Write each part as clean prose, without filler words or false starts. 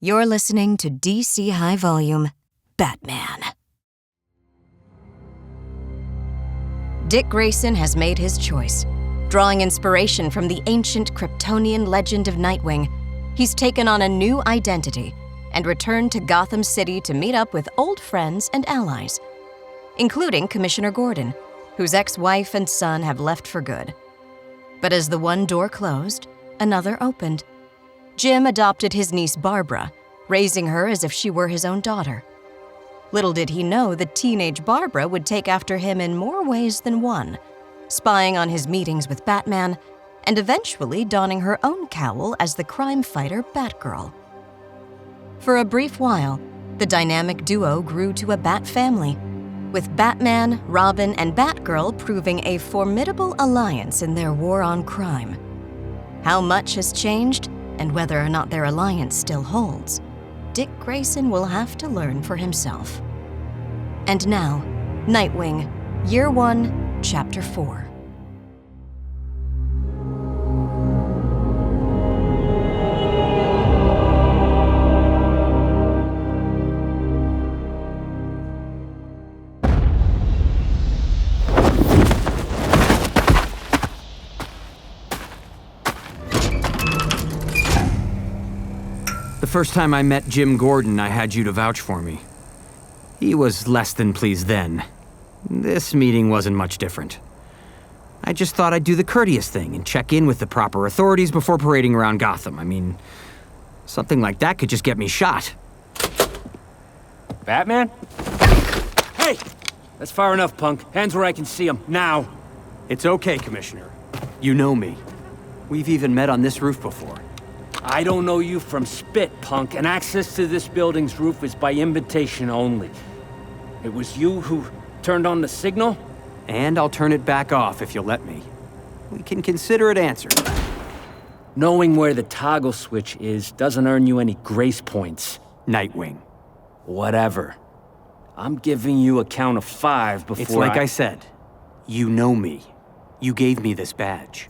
You're listening to DC High Volume, Batman. Dick Grayson has made his choice. Drawing inspiration from the ancient Kryptonian legend of Nightwing, he's taken on a new identity and returned to Gotham City to meet up with old friends and allies, including Commissioner Gordon, whose ex-wife and son have left for good. But as the one door closed, another opened. Jim adopted his niece Barbara, raising her as if she were his own daughter. Little did he know that teenage Barbara would take after him in more ways than one, spying on his meetings with Batman, and eventually donning her own cowl as the crime fighter Batgirl. For a brief while, the dynamic duo grew to a Bat family, with Batman, Robin, and Batgirl proving a formidable alliance in their war on crime. How much has changed, and whether or not their alliance still holds, Dick Grayson will have to learn for himself. And now, Nightwing, Year 1, Chapter 4. The first time I met Jim Gordon, I had you to vouch for me. He was less than pleased then. This meeting wasn't much different. I just thought I'd do the courteous thing and check in with the proper authorities before parading around Gotham. I mean, something like that could just get me shot. Batman? Hey! That's far enough, punk. Hands where I can see them, now. It's okay, Commissioner. You know me. We've even met on this roof before. I don't know you from spit, punk, and access to this building's roof is by invitation only. It was you who turned on the signal? And I'll turn it back off if you'll let me. We can consider it answered. Knowing where the toggle switch is doesn't earn you any grace points. Nightwing. Whatever. I'm giving you a count of 5 before It's like I said. You know me. You gave me this badge.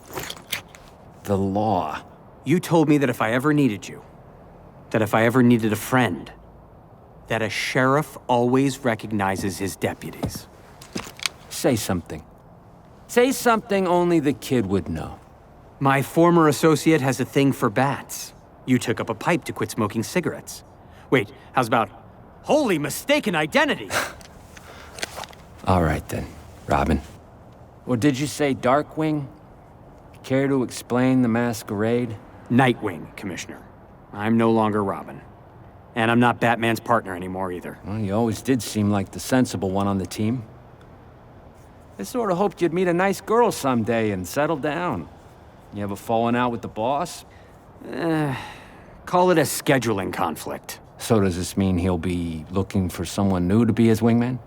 The law. You told me that if I ever needed you, that if I ever needed a friend, that a sheriff always recognizes his deputies. Say something. Say something only the kid would know. My former associate has a thing for bats. You took up a pipe to quit smoking cigarettes. Wait, how's about holy mistaken identity? All right then, Robin. Or did you say Darkwing? Care to explain the masquerade? Nightwing, Commissioner. I'm no longer Robin. And I'm not Batman's partner anymore either. Well, you always did seem like the sensible one on the team. I sort of hoped you'd meet a nice girl someday and settle down. You ever fallen out with the boss? Call it a scheduling conflict. So does this mean he'll be looking for someone new to be his wingman?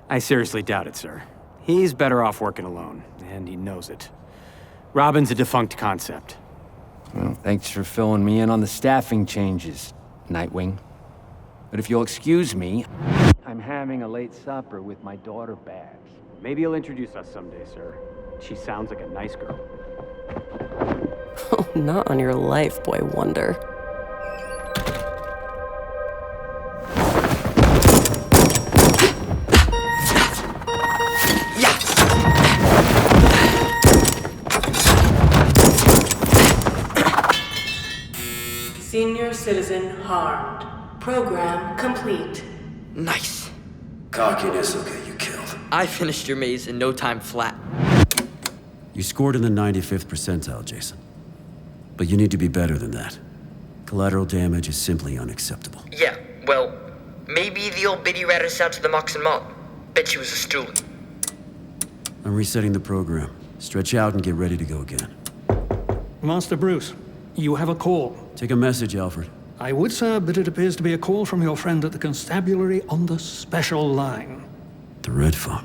I seriously doubt it, sir. He's better off working alone, and he knows it. Robin's a defunct concept. Well, thanks for filling me in on the staffing changes, Nightwing. But if you'll excuse me, I'm having a late supper with my daughter Babs. Maybe you'll introduce us someday, sir. She sounds like a nice girl. Oh, not on your life, boy wonder. Senior citizen harmed. Program complete. Nice. Cockiness will get you killed. I finished your maze in no time flat. You scored in the 95th percentile, Jason. But you need to be better than that. Collateral damage is simply unacceptable. Yeah, well, maybe the old Beatty ratted us out to the Mox and Malt. Bet she was a stoolie. I'm resetting the program. Stretch out and get ready to go again. Master Bruce, you have a call. Take a message, Alfred. I would, sir, but it appears to be a call from your friend at the constabulary on the special line. The red phone.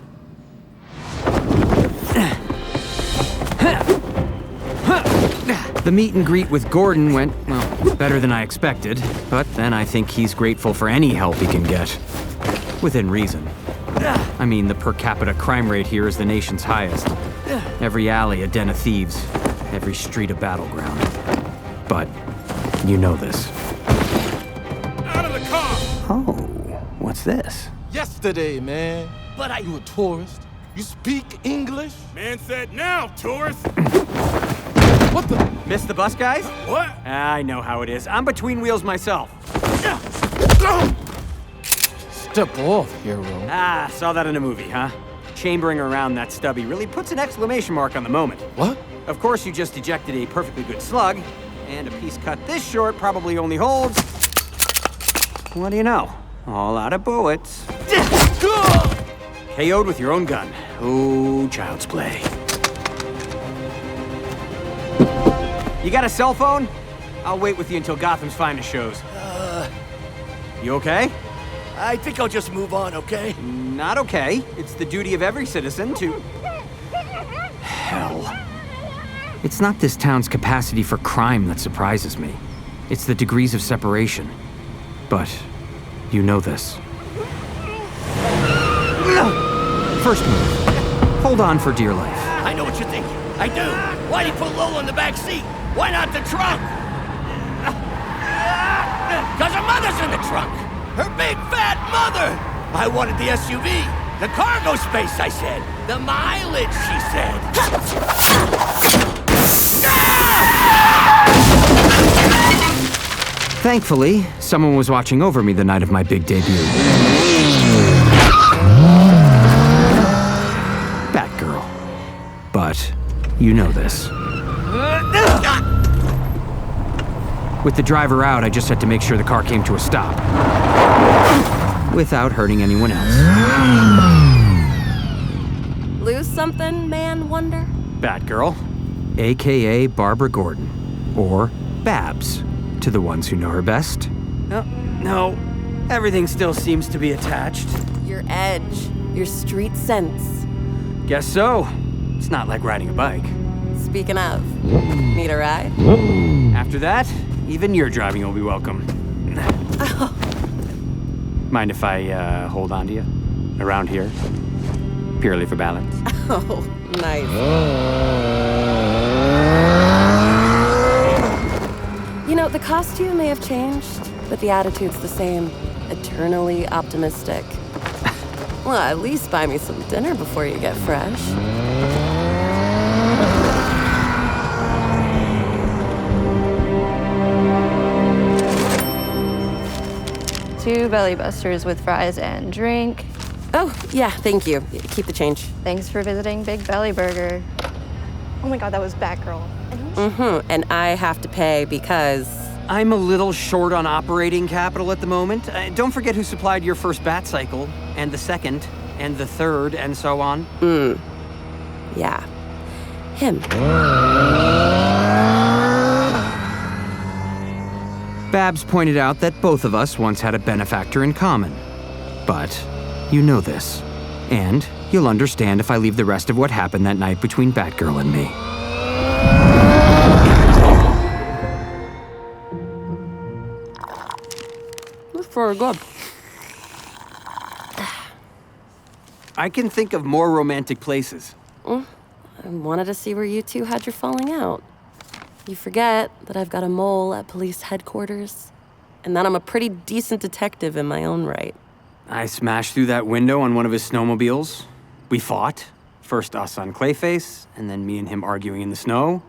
The meet and greet with Gordon went, well, better than I expected, but then I think he's grateful for any help he can get. Within reason. I mean, the per capita crime rate here is the nation's highest. Every alley a den of thieves, every street a battleground. But you know this. What's this? Yesterday, man. But You a tourist? You speak English? Man said now, tourist! What the? Missed the bus, guys? What? I know how it is. I'm between wheels myself. Step off, hero. Ah, saw that in a movie, huh? Chambering around that stubby really puts an exclamation mark on the moment. What? Of course, you just ejected a perfectly good slug, and a piece cut this short probably only holds... What do you know? All out of bullets. KO'd with your own gun. Oh, child's play. You got a cell phone? I'll wait with you until Gotham's finest shows. You okay? I think I'll just move on, okay? Not okay. It's the duty of every citizen to... Hell. It's not this town's capacity for crime that surprises me. It's the degrees of separation. But you know this. First move. Hold on for dear life. I know what you're thinking. I do. Why'd he put Lola in the back seat? Why not the trunk? Because her mother's in the trunk. Her big fat mother. I wanted the SUV. The cargo space, I said. The mileage, she said. Thankfully, someone was watching over me the night of my big debut. Batgirl. But you know this. With the driver out, I just had to make sure the car came to a stop. Without hurting anyone else. Lose something, man wonder? Batgirl, a.k.a. Barbara Gordon. Or Babs, to the ones who know her best. No. Everything still seems to be attached. Your edge, your street sense. Guess so. It's not like riding a bike. Speaking of, need a ride? After that, even your driving will be welcome. Mind if I hold on to you? Around here? Purely for balance. Oh, nice. You know, the costume may have changed, but the attitude's the same. Eternally optimistic. Well, at least buy me some dinner before you get fresh. Two belly busters with fries and drink. Oh, yeah, thank you. Keep the change. Thanks for visiting Big Belly Burger. Oh my god, that was Batgirl. And I have to pay because... I'm a little short on operating capital at the moment. Don't forget who supplied your first bat cycle, and the second, and the third, and so on. Yeah. Him. Babs pointed out that both of us once had a benefactor in common. But you know this. And you'll understand if I leave the rest of what happened that night between Batgirl and me. For good. I can think of more romantic places. I wanted to see where you two had your falling out. You forget that I've got a mole at police headquarters, and that I'm a pretty decent detective in my own right. I smashed through that window on one of his snowmobiles. We fought. First us on Clayface, and then me and him arguing in the snow.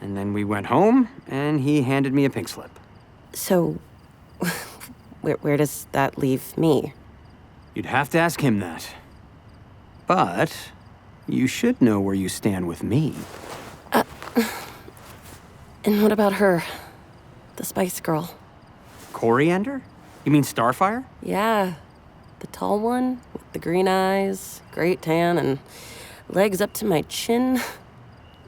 And then we went home, and he handed me a pink slip. So, where does that leave me? You'd have to ask him that. But you should know where you stand with me. And what about her? The Spice Girl? Coriander? You mean Starfire? Yeah. The tall one with the green eyes, great tan, and legs up to my chin.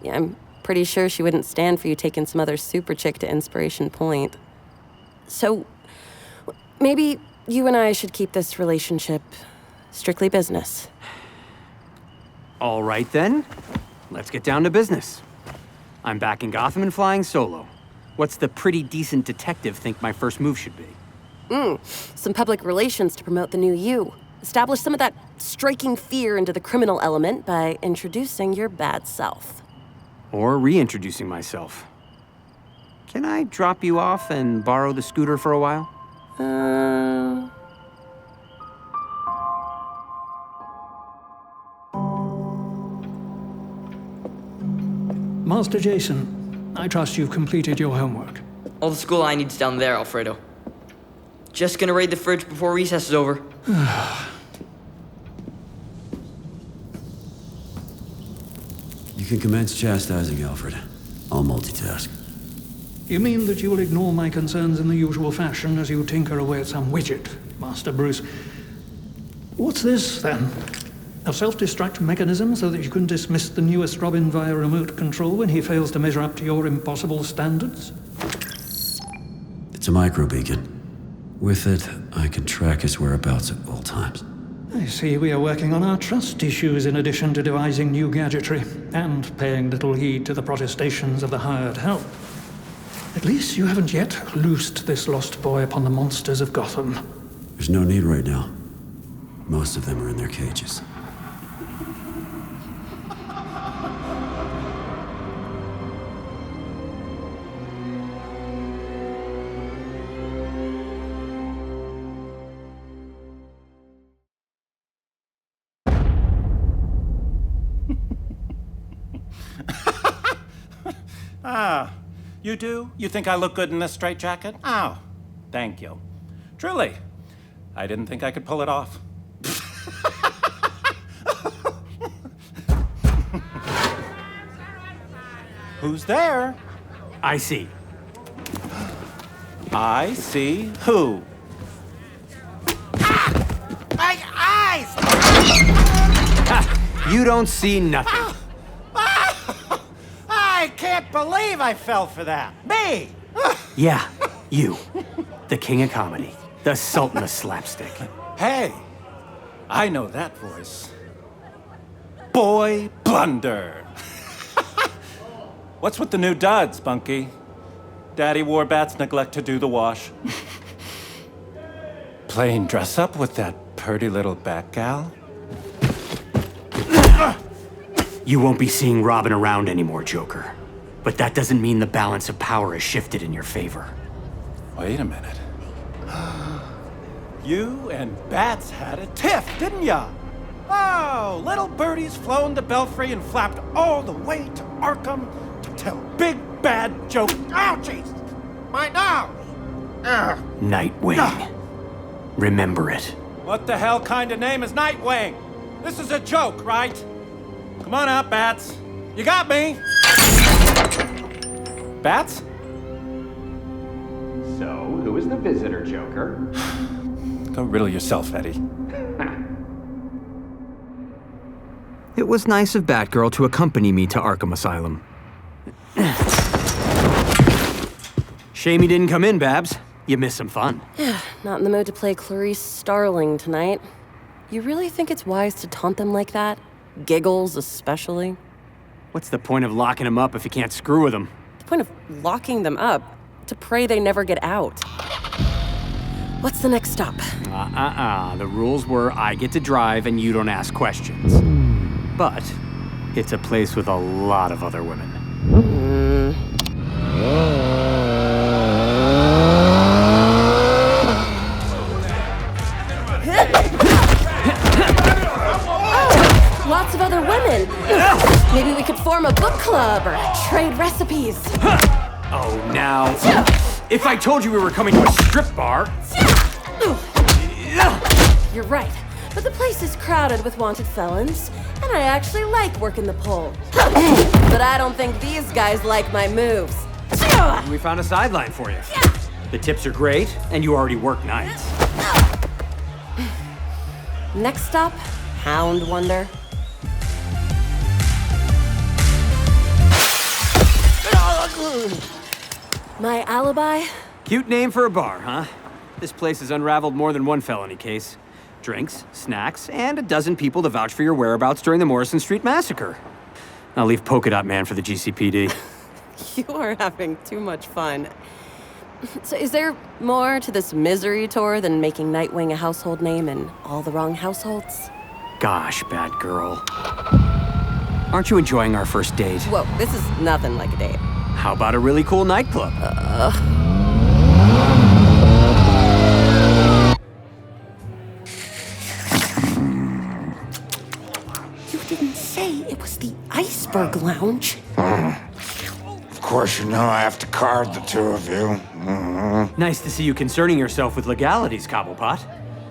Yeah, I'm pretty sure she wouldn't stand for you taking some other super chick to Inspiration Point. So, maybe you and I should keep this relationship strictly business. All right, then. Let's get down to business. I'm back in Gotham and flying solo. What's the pretty decent detective think my first move should be? Some public relations to promote the new you. Establish some of that striking fear into the criminal element by introducing your bad self. Or reintroducing myself. Can I drop you off and borrow the scooter for a while? Master Jason, I trust you've completed your homework. All the school I need's down there, Alfredo. Just gonna raid the fridge before recess is over. You can commence chastising, Alfred. I'll multitask. You mean that you will ignore my concerns in the usual fashion as you tinker away at some widget, Master Bruce? What's this, then? A self-destruct mechanism so that you can dismiss the newest Robin via remote control when he fails to measure up to your impossible standards? It's a microbeacon. With it, I can track his whereabouts at all times. I see we are working on our trust issues in addition to devising new gadgetry, and paying little heed to the protestations of the hired help. At least you haven't yet loosed this lost boy upon the monsters of Gotham. There's no need right now. Most of them are in their cages. You do? You think I look good in this straitjacket? Oh, thank you. Truly, I didn't think I could pull it off. Who's there? I see. I see who? Ah! My eyes! Ha! You don't see nothing. I can't believe I fell for that. Me! Yeah, you. The king of comedy. The sultan of slapstick. Hey, I know that voice. Boy Blunder. What's with the new duds, Bunky? Daddy Warbats neglect to do the wash. Playing dress up with that purty little bat gal? You won't be seeing Robin around anymore, Joker. But that doesn't mean the balance of power has shifted in your favor. Wait a minute. You and Bats had a tiff, didn't ya? Oh, little birdies flown to Belfry and flapped all the way to Arkham to tell big bad joke. Oh, jeez! My nose! Nightwing. Remember it. What the hell kind of name is Nightwing? This is a joke, right? Come on out, Bats. You got me! Bats? So, who is the visitor, Joker? Go riddle yourself, Eddie. It was nice of Batgirl to accompany me to Arkham Asylum. Shame you didn't come in, Babs. You missed some fun. Not in the mood to play Clarice Starling tonight. You really think it's wise to taunt them like that? Giggles, especially? What's the point of locking them up if you can't screw with them? The point of locking them up? To pray they never get out. What's the next stop? The rules were I get to drive and you don't ask questions. But it's a place with a lot of other women. Lots of other women. Maybe we could form a book club or trade recipes. Oh, now. If I told you we were coming to a strip bar. You're right, but the place is crowded with wanted felons, and I actually like working the pole. But I don't think these guys like my moves. We found a sideline for you. The tips are great, and you already work nights. Next stop, Hound Wonder. My alibi? Cute name for a bar, huh? This place has unraveled more than one felony case. Drinks, snacks, and a dozen people to vouch for your whereabouts during the Morrison Street Massacre. I'll leave Polka Dot Man for the GCPD. You are having too much fun. So is there more to this misery tour than making Nightwing a household name in all the wrong households? Gosh, Batgirl. Aren't you enjoying our first date? Whoa, this is nothing like a date. How about a really cool nightclub? You didn't say it was the Iceberg Lounge. course, you know I have to card the two of you. Nice to see you concerning yourself with legalities, Cobblepot.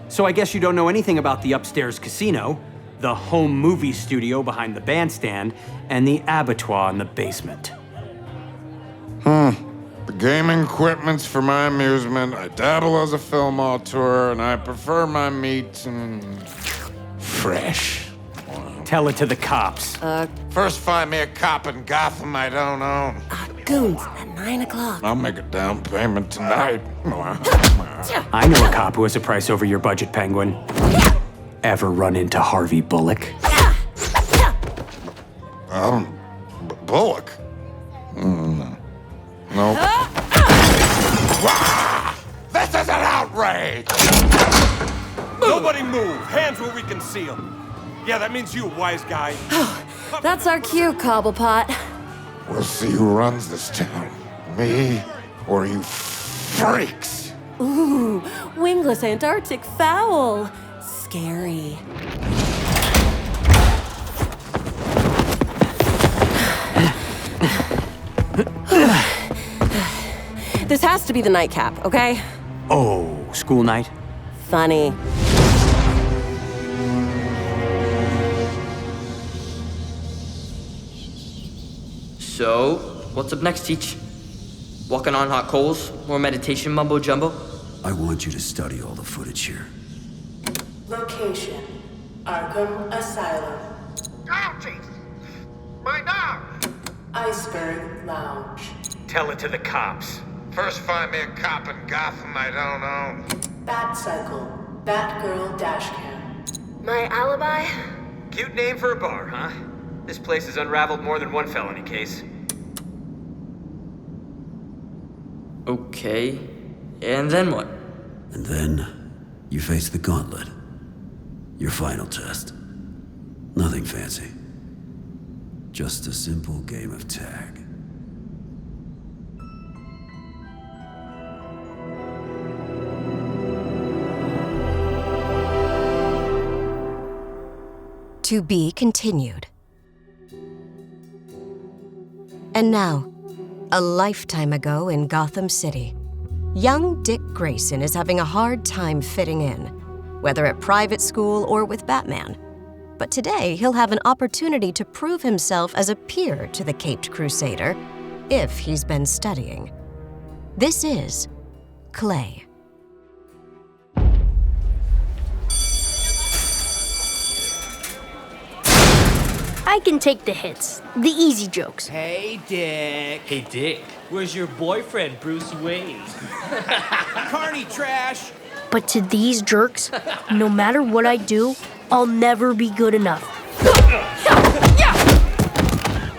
So I guess you don't know anything about the upstairs casino, the home movie studio behind the bandstand, and the abattoir in the basement. The gaming equipment's for my amusement. I dabble as a film auteur, and I prefer my meat fresh. Tell it to the cops. First find me a cop in Gotham I don't own. Goons, at 9 o'clock. I'll make a down payment tonight. I know a cop who has a price over your budget, Penguin. Ever run into Harvey Bullock? Bullock? Nope. This is an outrage! Nobody move! Hands where we can see them. Yeah, that means you, wise guy. That's our cue, Cobblepot. We'll see who runs this town. Me or you freaks. Ooh, wingless Antarctic fowl. Scary. This has to be the nightcap, okay? Oh, school night? Funny. So, what's up next, Teach? Walking on hot coals? More meditation mumbo-jumbo? I want you to study all the footage here. Location: Arkham Asylum. Ouchies! My dog! Iceberg Lounge. Tell it to the cops. First find me a cop in Gotham I don't own. Bat Cycle. Batgirl Dashcam. My alibi? Cute name for a bar, huh? This place has unraveled more than one felony case. Okay. And then what? And then you face the gauntlet. Your final test. Nothing fancy. Just a simple game of tag. To be continued. And now, a lifetime ago in Gotham City, young Dick Grayson is having a hard time fitting in, whether at private school or with Batman. But today, he'll have an opportunity to prove himself as a peer to the Caped Crusader, if he's been studying. This is Clay. I can take the hits, the easy jokes. Hey, Dick. Hey, Dick. Where's your boyfriend, Bruce Wayne? Carney trash. But to these jerks, no matter what I do, I'll never be good enough.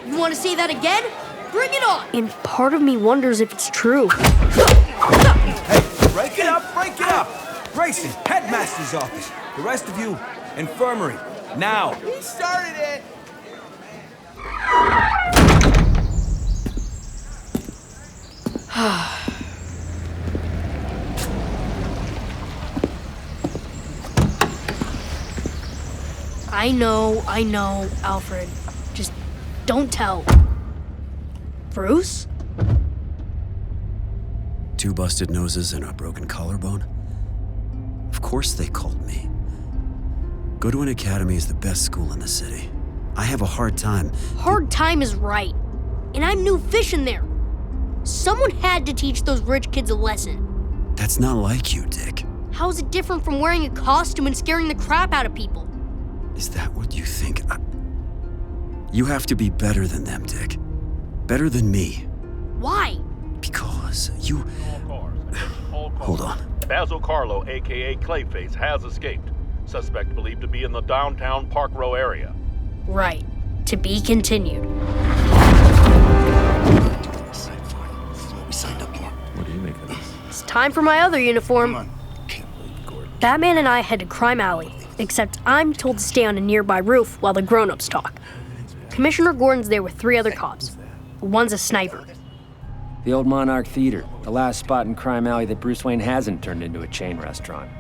You want to say that again? Bring it on! And part of me wonders if it's true. Hey, break it up, break it up! Grayson, headmaster's office. The rest of you, infirmary. Now. He started it. I know, Alfred. Just don't tell. Bruce? 2 busted noses and a broken collarbone? Of course they called me. Go to an academy is the best school in the city. I have a hard time. Hard time is right. And I'm new fish in there. Someone had to teach those rich kids a lesson. That's not like you, Dick. How's it different from wearing a costume and scaring the crap out of people? Is that what you think? You have to be better than them, Dick. Better than me. Why? Because you... Hold on. Basil Carlo, a.k.a. Clayface, has escaped. Suspect believed to be in the downtown Park Row area. Right. To be continued. We signed up for. What do you make of this? It's time for my other uniform. Batman and I head to Crime Alley, except I'm told to stay on a nearby roof while the grown-ups talk. Commissioner Gordon's there with 3 other cops. One's a sniper. The old Monarch Theater, the last spot in Crime Alley that Bruce Wayne hasn't turned into a chain restaurant.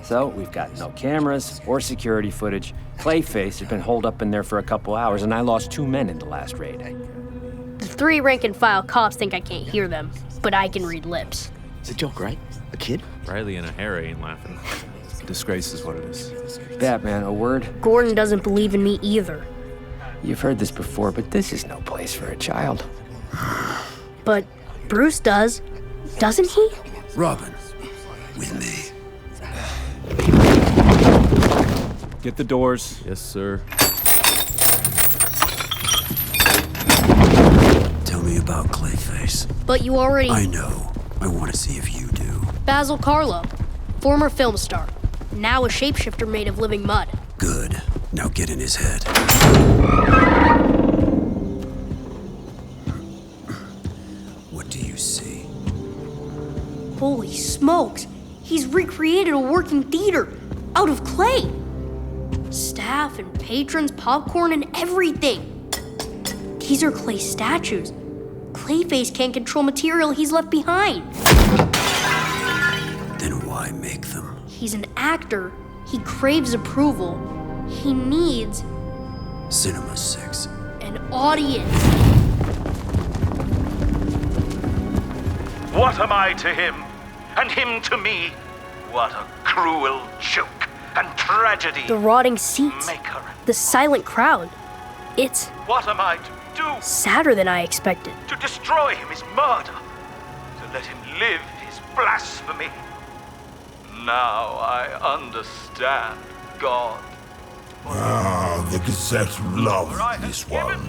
So, we've got no cameras or security footage. Clayface has been holed up in there for a couple hours, and I lost 2 men in the last raid. The 3 rank-and-file cops think I can't hear them, but I can read lips. It's a joke, right? A kid? Riley and O'Hara ain't laughing. Disgrace is what it is. Batman, a word? Gordon doesn't believe in me either. You've heard this before, but this is no place for a child. But Bruce does, doesn't he? Robin, with me. Get the doors. Yes, sir. Tell me about Clayface. But you already... I know. I want to see if you do. Basil Carlo, former film star, now a shapeshifter made of living mud. Good. Now get in his head. What do you see? Holy smokes! He's recreated a working theater out of clay. Staff and patrons, popcorn, and everything. These are clay statues. Clayface can't control material he's left behind. Then why make them? He's an actor. He craves approval. He needs Cinema 6. an audience. What am I to him, and him to me? What a cruel joke and tragedy. The rotting seats. Maker. The silent crowd. It's What am I to do? sadder than I expected. To destroy him is murder. To let him live is blasphemy. Now I understand God. Ah, the Gazette loved this one.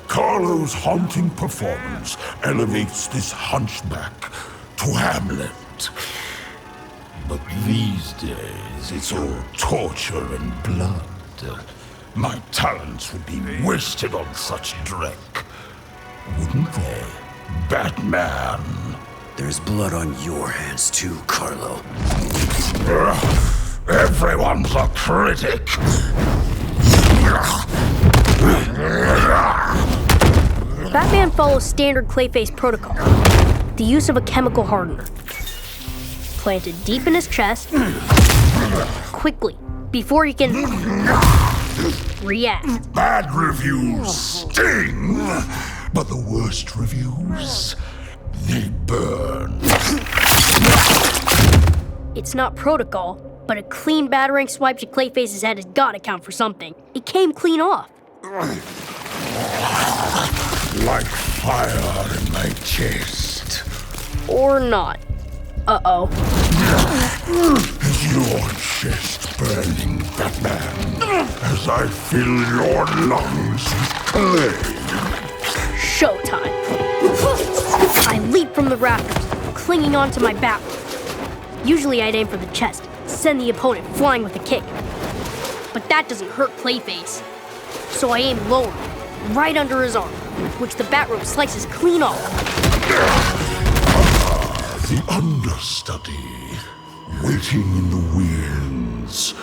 Carlo's haunting performance elevates this hunchback to Hamlet. But these days, it's all torture and blood. My talents would be wasted on such dreck, wouldn't they, Batman? There's blood on your hands too, Carlo. Everyone's a critic. Batman follows standard Clayface protocol. The use of a chemical hardener. Planted deep in his chest, quickly, before he can react. Bad reviews sting, but the worst reviews, they burn. It's not protocol, but a clean batarang swipe to Clayface's head has gotta count for something. It came clean off. Like fire in my chest. Or not. Uh-oh. Your chest burning, Batman, as I fill your lungs with clay. Showtime. I leap from the rafters, clinging onto my bat. Usually I'd aim for the chest, send the opponent flying with a kick. But that doesn't hurt Clayface. So I aim lower, right under his arm, which the bat rope slices clean off. The understudy, waiting in the wings.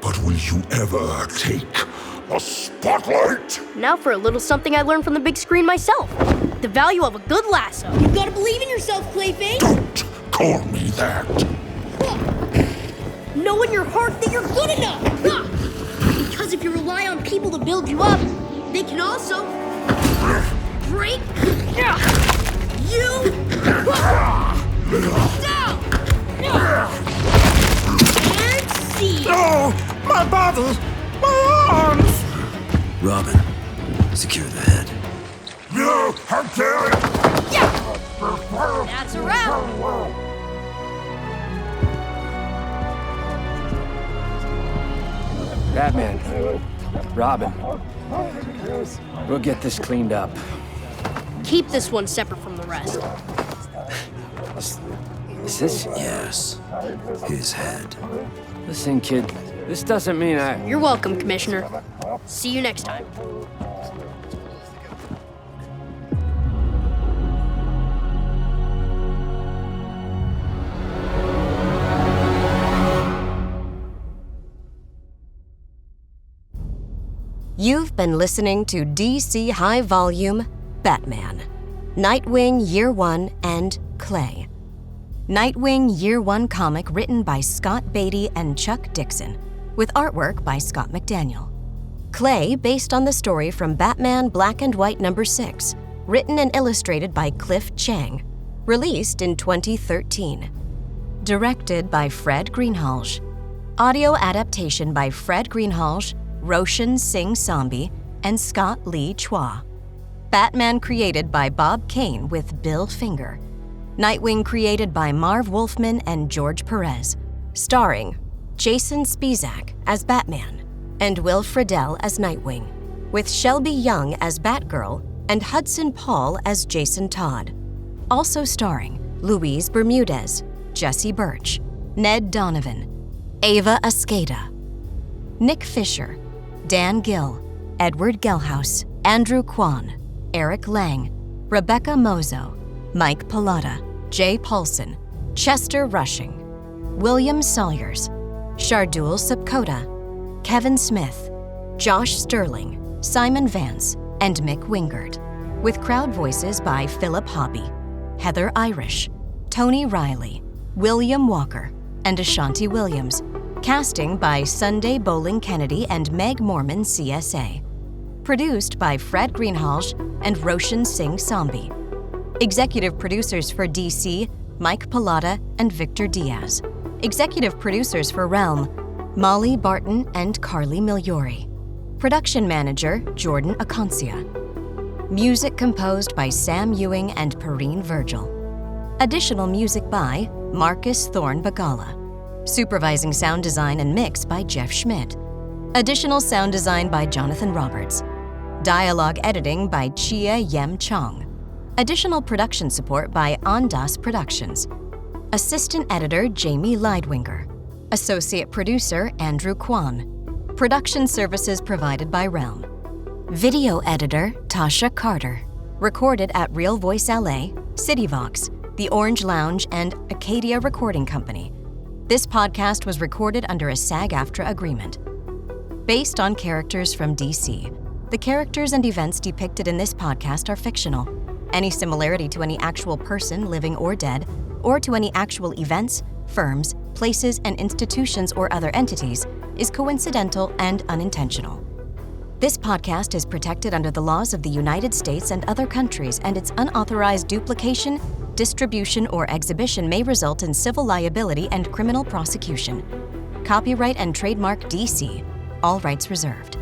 But will you ever take a spotlight? Now for a little something I learned from the big screen myself. The value of a good lasso. You gotta believe in yourself, Clayface. Don't call me that. Know in your heart that you're good enough. Because if you rely on people to build you up, they can also break you down. And see. No! My body! My arms! Robin, secure the head. No! How dare you! Yeah! That's a wrap. Batman. Robin. We'll get this cleaned up. Keep this one separate from the rest. Is this? Yes. His head. Listen, kid. This doesn't mean I... You're welcome, Commissioner. See you next time. You've been listening to DC High Volume, Batman, Nightwing Year 1, and Clay. Nightwing Year 1 comic written by Scott Beatty and Chuck Dixon, with artwork by Scott McDaniel. Clay based on the story from Batman Black and White #6, Written and illustrated by Cliff Chiang. Released in 2013. Directed by Fred Greenhalgh. Audio adaptation by Fred Greenhalgh, Roshan Singh Sambi, and Scott Lee Chua. Batman created by Bob Kane with Bill Finger. Nightwing created by Marv Wolfman and George Perez. Starring Jason Spizak as Batman and Will Friedle as Nightwing, with Shelby Young as Batgirl and Hudson Paul as Jason Todd. Also starring Luis Bermudez, Jesse Birch, Ned Donovan, Ava Ascada, Nick Fisher, Dan Gill, Edward Gelhaus, Andrew Kwan, Eric Lang, Rebecca Mozo, Mike Pilata, Jay Paulson, Chester Rushing, William Sawyers, Shardul Subkota, Kevin Smith, Josh Sterling, Simon Vance, and Mick Wingert, with crowd voices by Philip Hobby, Heather Irish, Tony Riley, William Walker, and Ashanti Williams. Casting by Sunday Bowling Kennedy and Meg Mormon CSA. Produced by Fred Greenhalgh and Roshan Singh Sambi. Executive producers for DC, Mike Pilata and Victor Diaz. Executive producers for Realm, Molly Barton and Carly Migliori. Production manager, Jordan Aconcia. Music composed by Sam Ewing and Perrine Virgil. Additional music by Marcus Thorne Bagala. Supervising sound design and mix by Jeff Schmidt. Additional sound design by Jonathan Roberts. Dialogue editing by Chia Yem Chong. Additional production support by Ondas Productions. Assistant editor Jamie Leidwinger. Associate producer Andrew Kwan. Production services provided by Realm. Video editor Tasha Carter. Recorded at Real Voice LA, CityVox, The Orange Lounge, and Acadia Recording Company. This podcast was recorded under a SAG-AFTRA agreement. Based on characters from DC, the characters and events depicted in this podcast are fictional. Any similarity to any actual person, living or dead, or to any actual events, firms, places, and institutions or other entities is coincidental and unintentional. This podcast is protected under the laws of the United States and other countries, and its unauthorized duplication, distribution, or exhibition may result in civil liability and criminal prosecution. Copyright and trademark DC. All rights reserved.